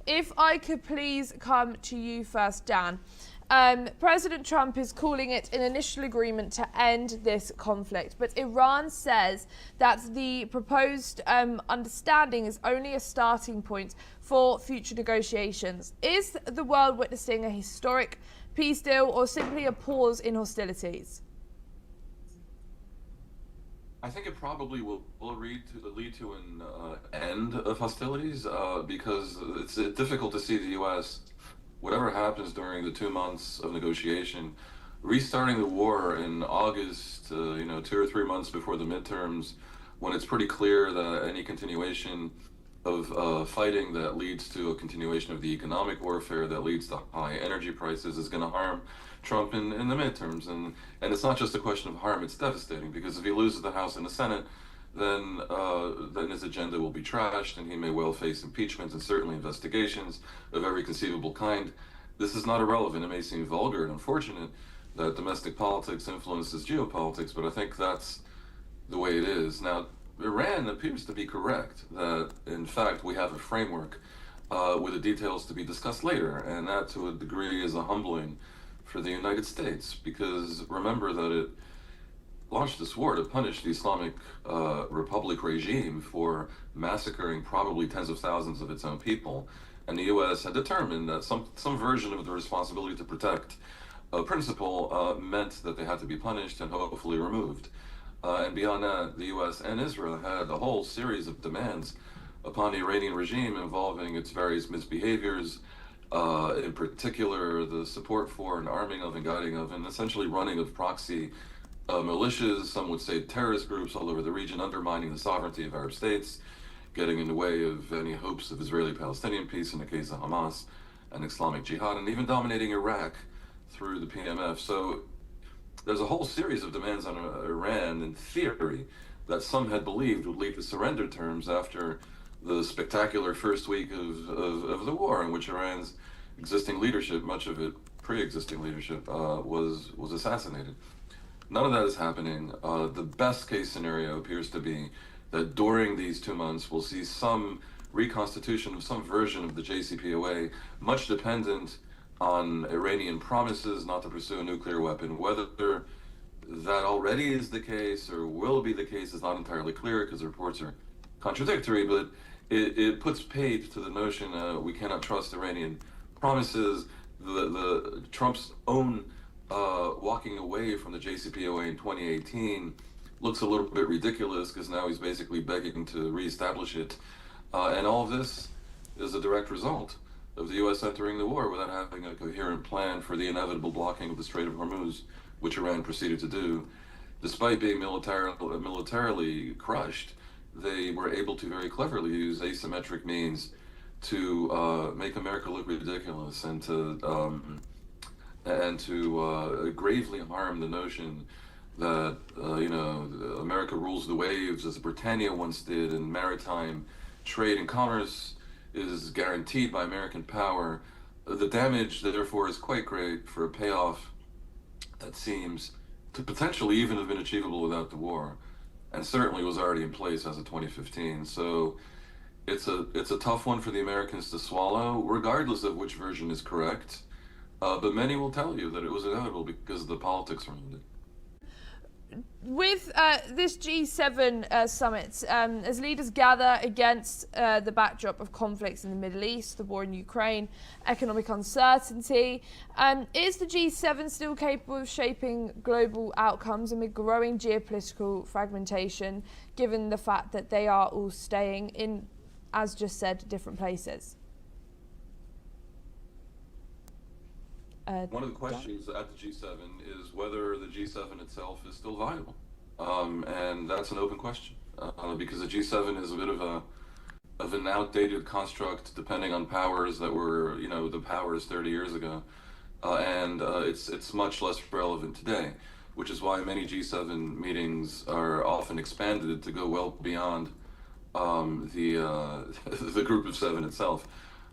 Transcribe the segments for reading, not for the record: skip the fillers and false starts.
if I could please come to you first, Dan. President Trump is calling it an initial agreement to end this conflict, but Iran says that the proposed understanding is only a starting point for future negotiations. Is the world witnessing a historic peace deal or simply a pause in hostilities? I think it probably will lead to an end of hostilities because it's difficult to see the U.S. whatever happens during the 2 months of negotiation, restarting the war in August, 2 or 3 months before the midterms, when it's pretty clear that any continuation of fighting that leads to a continuation of the economic warfare that leads to high energy prices is going to harm Trump in the midterms. And it's not just a question of harm, it's devastating, because if he loses the House and the Senate, then his agenda will be trashed, and he may well face impeachment and certainly investigations of every conceivable kind. This is not irrelevant. It may seem vulgar and unfortunate that domestic politics influences geopolitics, but I think that's the way it is. Now, Iran appears to be correct that, in fact, we have a framework with the details to be discussed later, and that, to a degree, is a humbling for the United States, because remember that it launched this war to punish the Islamic Republic regime for massacring probably tens of thousands of its own people, and the U.S. had determined that some version of the responsibility to protect principle meant that they had to be punished and hopefully removed. And beyond that, the U.S. and Israel had a whole series of demands upon the Iranian regime involving its various misbehaviors, in particular the support for and arming of and guiding of and essentially running of proxy militias, some would say terrorist groups all over the region, undermining the sovereignty of Arab states, getting in the way of any hopes of Israeli-Palestinian peace in the case of Hamas and Islamic Jihad, and even dominating Iraq through the PMF. So there's a whole series of demands on Iran, in theory, that some had believed would lead to surrender terms after the spectacular first week of the war, in which Iran's existing leadership, much of it pre-existing leadership, was assassinated. None of that is happening. The best case scenario appears to be that during these 2 months, we'll see some reconstitution of some version of the JCPOA, much dependent on Iranian promises not to pursue a nuclear weapon. Whether that already is the case or will be the case is not entirely clear, because the reports are contradictory, but it puts paid to the notion we cannot trust Iranian promises. The Trump's own walking away from the JCPOA in 2018 looks a little bit ridiculous, because now he's basically begging to reestablish it. And all of this is a direct result of the U.S. entering the war without having a coherent plan for the inevitable blocking of the Strait of Hormuz, which Iran proceeded to do. Despite being militarily crushed, they were able to very cleverly use asymmetric means to make America look ridiculous and to gravely harm the notion that America rules the waves, as Britannia once did, and maritime trade and commerce is guaranteed by American power. The damage, therefore, is quite great for a payoff that seems to potentially even have been achievable without the war, and certainly was already in place as of 2015. So it's a tough one for the Americans to swallow, regardless of which version is correct. But many will tell you that it was inevitable because of the politics around it. With this G7 summit, as leaders gather against the backdrop of conflicts in the Middle East, the war in Ukraine, economic uncertainty, is the G7 still capable of shaping global outcomes amid growing geopolitical fragmentation, given the fact that they are all staying in, as just said, different places? One of the questions at the G7 is whether the G7 itself is still viable. And that's an open question, because the G7 is a bit of an outdated construct, depending on powers that were, the powers 30 years ago. And it's much less relevant today, which is why many G7 meetings are often expanded to go well beyond the group of seven itself.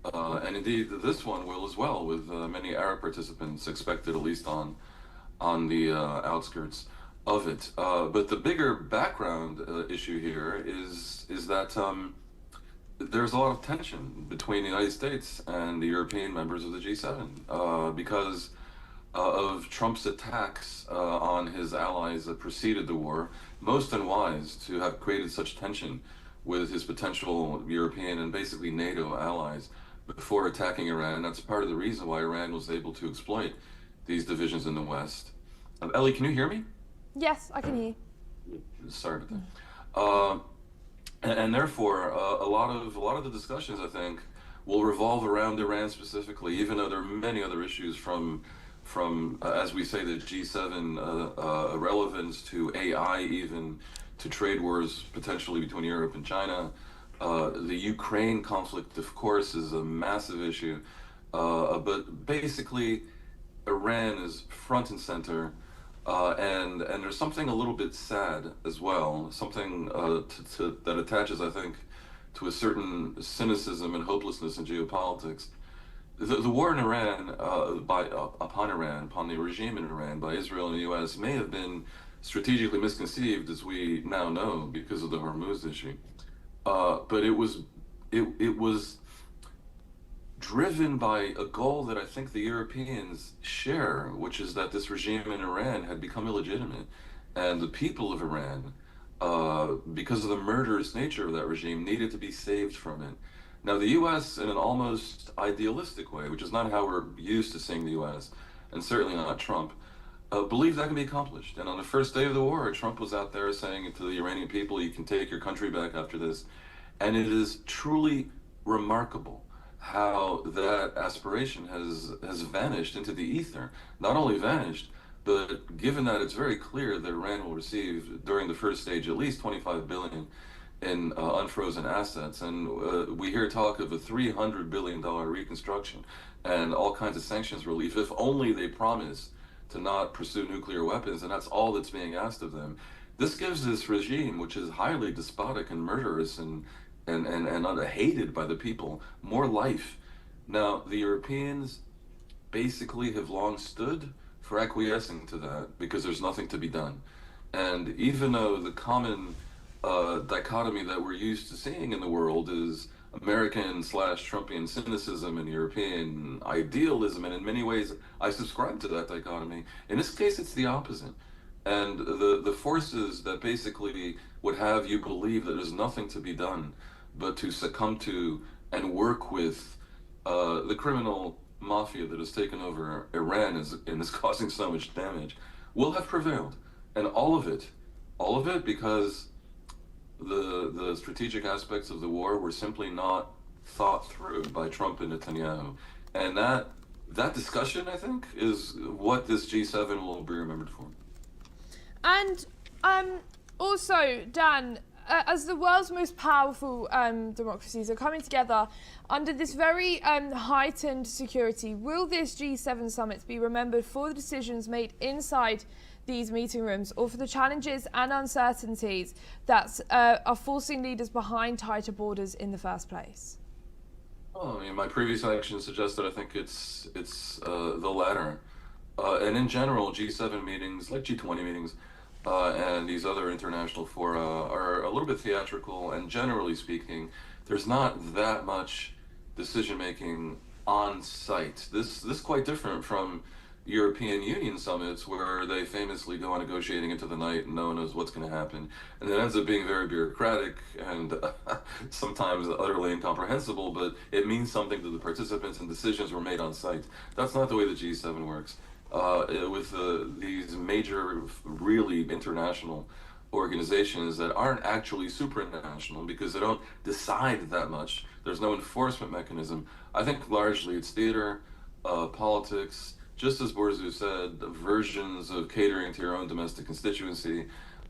And indeed, this one will as well, with many Arab participants expected at least on the outskirts of it. But the bigger background issue here is that there's a lot of tension between the United States and the European members of the G7 because of Trump's attacks on his allies that preceded the war, most unwise to have created such tension with his potential European and basically NATO allies before attacking Iran. That's part of the reason why Iran was able to exploit these divisions in the West. Ellie, can you hear me? Yes, I can hear. Sorry about that. And therefore, a lot of the discussions, I think, will revolve around Iran specifically, even though there are many other issues from as we say, the G7 relevance to AI, even to trade wars potentially between Europe and China. The Ukraine conflict, of course, is a massive issue, but basically, Iran is front and center. And there's something a little bit sad as well, something that attaches, I think, to a certain cynicism and hopelessness in geopolitics. The war in Iran, upon Iran, upon the regime in Iran by Israel and the U.S. may have been strategically misconceived, as we now know, because of the Hormuz issue. But it was driven by a goal that I think the Europeans share, which is that this regime in Iran had become illegitimate, and the people of Iran, because of the murderous nature of that regime, needed to be saved from it. Now, the U.S., in an almost idealistic way, which is not how we're used to seeing the U.S., and certainly not Trump, believed that can be accomplished. And on the first day of the war, Trump was out there saying to the Iranian people, "You can take your country back after this." And it is truly remarkable how that aspiration has vanished into the ether. Not only vanished, but given that it's very clear that Iran will receive during the first stage at least 25 billion in unfrozen assets, and we hear talk of a $300 billion reconstruction and all kinds of sanctions relief if only they promise to not pursue nuclear weapons, and that's all that's being asked of them. This gives this regime, which is highly despotic and murderous and hated by the people, more life. Now, the Europeans basically have long stood for acquiescing to that because there's nothing to be done. And even though the common dichotomy that we're used to seeing in the world is American slash Trumpian cynicism and European idealism, and in many ways I subscribe to that dichotomy. In this case, it's the opposite. And the forces that basically would have you believe that there's nothing to be done but to succumb to and work with the criminal mafia that has taken over Iran and is causing so much damage, will have prevailed. And all of it because the strategic aspects of the war were simply not thought through by Trump and Netanyahu. And that discussion, I think, is what this G7 will be remembered for. And also, Dan, as the world's most powerful democracies are coming together under this very heightened security, will this G7 summit be remembered for the decisions made inside these meeting rooms, or for the challenges and uncertainties that are forcing leaders behind tighter borders in the first place? Oh, I mean, my previous action suggested I think it's the latter. And in general, G7 meetings, like G20 meetings, and these other international fora are a little bit theatrical, and generally speaking, there's not that much decision making on site. This quite different from European Union summits where they famously go on negotiating into the night and no one knows what's going to happen. And it ends up being very bureaucratic and sometimes utterly incomprehensible, but it means something to the participants and decisions were made on site. That's not the way the G7 works. With these major, really international organizations that aren't actually supranational because they don't decide that much. There's no enforcement mechanism. I think largely it's theater, politics, just as Borzu said, versions of catering to your own domestic constituency.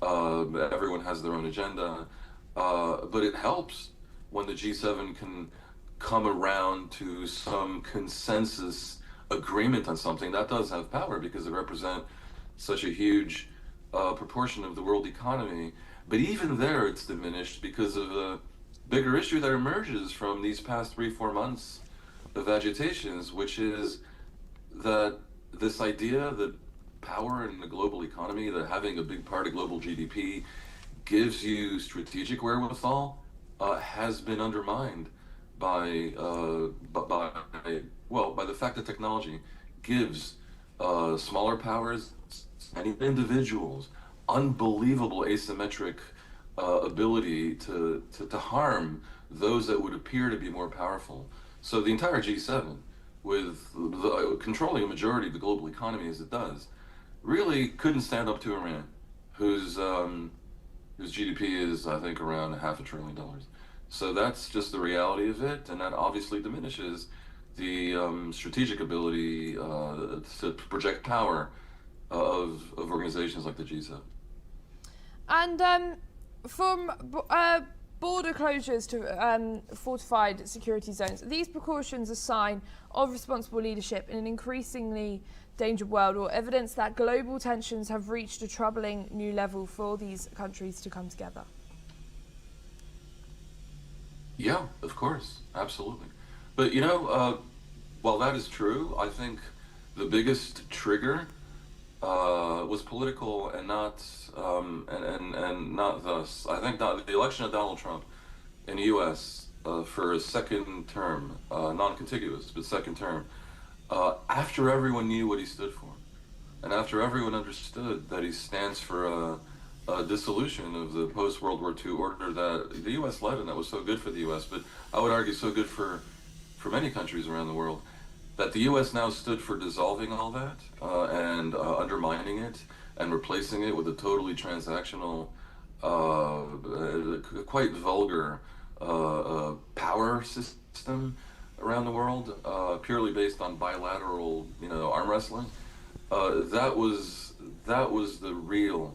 Everyone has their own agenda. But it helps when the G7 can come around to some consensus agreement on something. That does have power because it represents such a huge proportion of the world economy. But even there, it's diminished because of a bigger issue that emerges from these past 3-4 months of agitations, which is that this idea that power in the global economy, that having a big part of global GDP gives you strategic wherewithal, has been undermined by by well, by the fact that technology gives smaller powers and even individuals unbelievable asymmetric ability to harm those that would appear to be more powerful. So the entire G7, with controlling a majority of the global economy as it does, really couldn't stand up to Iran, whose whose GDP is, I think, around $500 billion. So that's just the reality of it, and that obviously diminishes the strategic ability to project power of organizations like the G7. And from border closures to fortified security zones, these precautions are a sign of responsible leadership in an increasingly dangerous world, or evidence that global tensions have reached a troubling new level for these countries to come together? Yeah, of course, absolutely. But while that is true, I think the biggest trigger was political and not and not thus. I think that the election of Donald Trump in the U.S. For a second term, non-contiguous but second term, after everyone knew what he stood for, and after everyone understood that he stands for a dissolution of the post-World War II order that the U.S. led, and that was so good for the U.S., but I would argue so good for many countries around the world, that the U.S. now stood for dissolving all that and undermining it and replacing it with a totally transactional, quite vulgar power system around the world, purely based on bilateral, arm wrestling. That was the real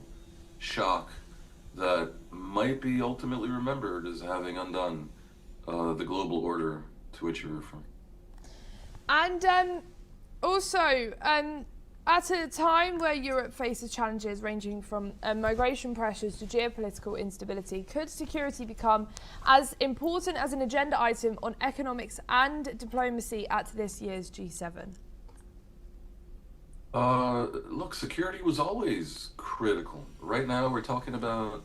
shock that might be ultimately remembered as having undone the global order to which you're referring. And also, at a time where Europe faces challenges ranging from migration pressures to geopolitical instability, could security become as important as an agenda item on economics and diplomacy at this year's G7? Look, security was always critical. Right now, we're talking about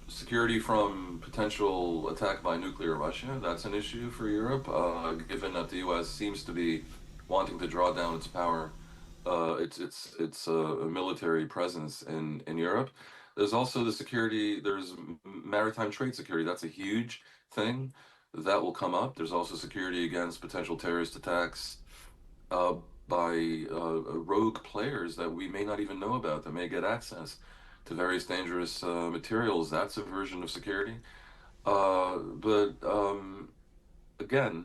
security from potential attack by nuclear Russia. That's an issue for Europe, given that the U.S. seems to be wanting to draw down its power, its military presence in Europe. There's also the security. There's maritime trade security. That's a huge thing that will come up. There's also security against potential terrorist attacks uh, by rogue players that we may not even know about that may get access to various dangerous materials. That's a version of security. But again,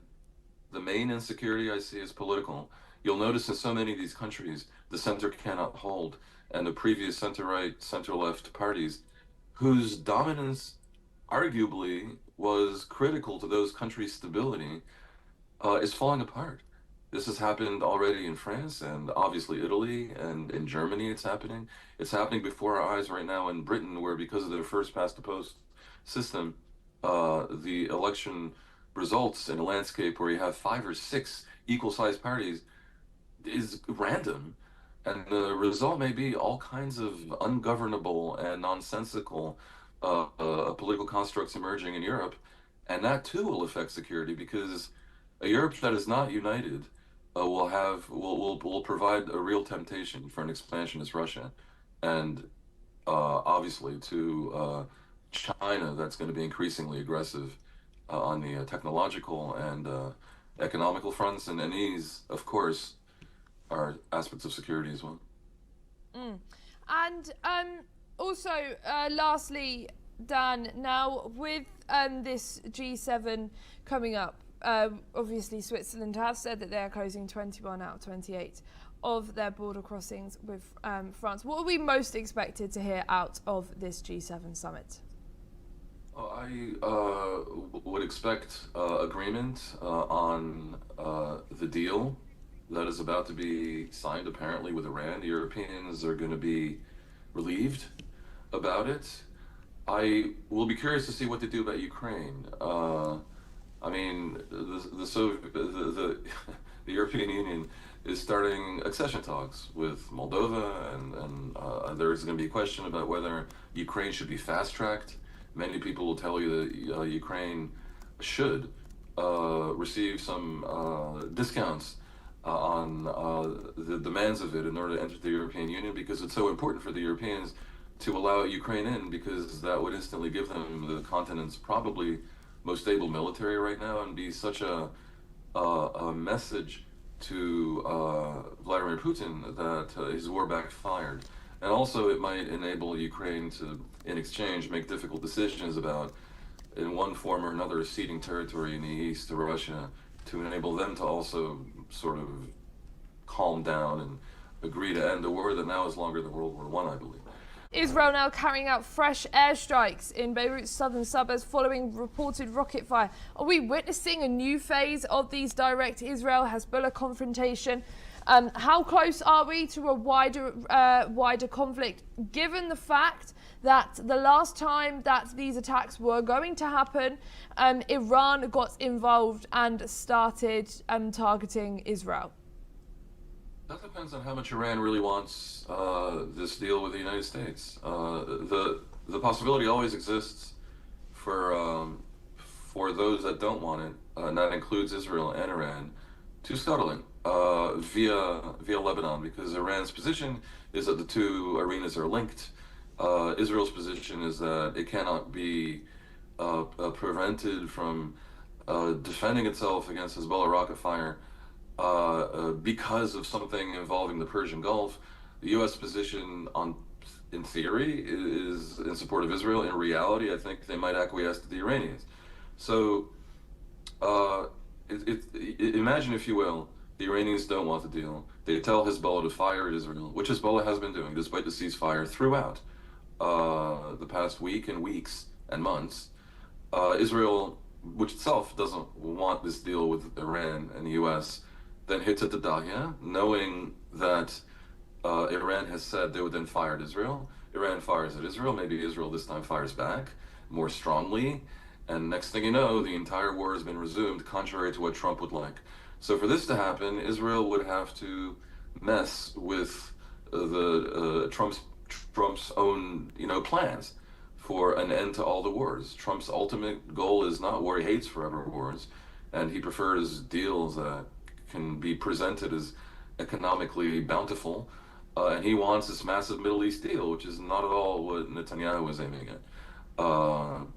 the main insecurity I see is political. You'll notice in so many of these countries, the center cannot hold, and the previous center right, center left parties, whose dominance arguably was critical to those countries' stability, is falling apart. This has happened already in France and obviously Italy, and in Germany it's happening. It's happening before our eyes right now in Britain, where because of their first past the post system, the election results in a landscape where you have five or six equal sized parties is random. And the result may be all kinds of ungovernable and nonsensical political constructs emerging in Europe. And that too will affect security, because a Europe that is not united will provide a real temptation for an expansionist Russia, and obviously to China, that's going to be increasingly aggressive on the technological and economical fronts, and these, of course, are aspects of security as well. Mm. And also, lastly, Dan, now with this G7 coming up, obviously Switzerland have said that they are closing 21 out of 28 of their border crossings with France. What are we most expected to hear out of this G7 summit? I would expect agreement on the deal that is about to be signed, apparently, with Iran. The Europeans are going to be relieved about it. I will be curious to see what they do about Ukraine. I mean, the European Union is starting accession talks with Moldova, and there's going to be a question about whether Ukraine should be fast tracked Many people will tell you that Ukraine should receive some discounts on the demands of it in order to enter the European Union, because it's so important for the Europeans to allow Ukraine in, because that would instantly give them the continent's probably most stable military right now, and be such a message to Vladimir Putin that his war backfired. And also, it might enable Ukraine to, in exchange, make difficult decisions about, in one form or another, ceding territory in the east to Russia, to enable them to also sort of calm down and agree to end a war that now is longer than World War I believe. Israel now carrying out fresh airstrikes in Beirut's southern suburbs following reported rocket fire. Are we witnessing a new phase of these direct Israel-Hezbollah confrontation? How close are we to a wider conflict, given the fact that the last time that these attacks were going to happen, Iran got involved and started targeting Israel? That depends on how much Iran really wants this deal with the United States. The possibility always exists for those that don't want it, and that includes Israel and Iran, to scuttle it via Lebanon, because Iran's position is that the two arenas are linked. Israel's position is that it cannot be prevented from defending itself against Hezbollah rocket fire because of something involving the Persian Gulf. The U.S. position, in theory, is in support of Israel. In reality, I think they might acquiesce to the Iranians. So imagine, if you will, the Iranians don't want the deal. They tell Hezbollah to fire at Israel, which Hezbollah has been doing despite the ceasefire throughout the past week and weeks and months. Israel, which itself doesn't want this deal with Iran and the U.S., then hits at the dahlia, knowing that Iran has said they would then fire at Israel. Iran fires at Israel. Maybe Israel this time fires back more strongly. And next thing you know, the entire war has been resumed, contrary to what Trump would like. So for this to happen, Israel would have to mess with Trump's own plans for an end to all the wars. Trump's ultimate goal is not war. He hates forever wars, and he prefers deals that can be presented as economically bountiful, and he wants this massive Middle East deal, which is not at all what Netanyahu was aiming at.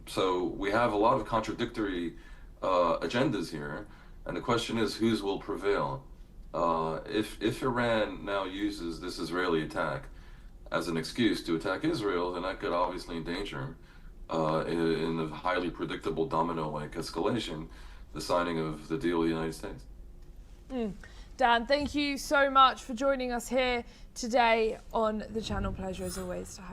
So we have a lot of contradictory agendas here, and the question is, whose will prevail? If Iran now uses this Israeli attack as an excuse to attack Israel, then that could obviously endanger, in a highly predictable domino-like escalation, the signing of the deal with the United States. Dan, thank you so much for joining us here today on the channel. Pleasure as always to have you.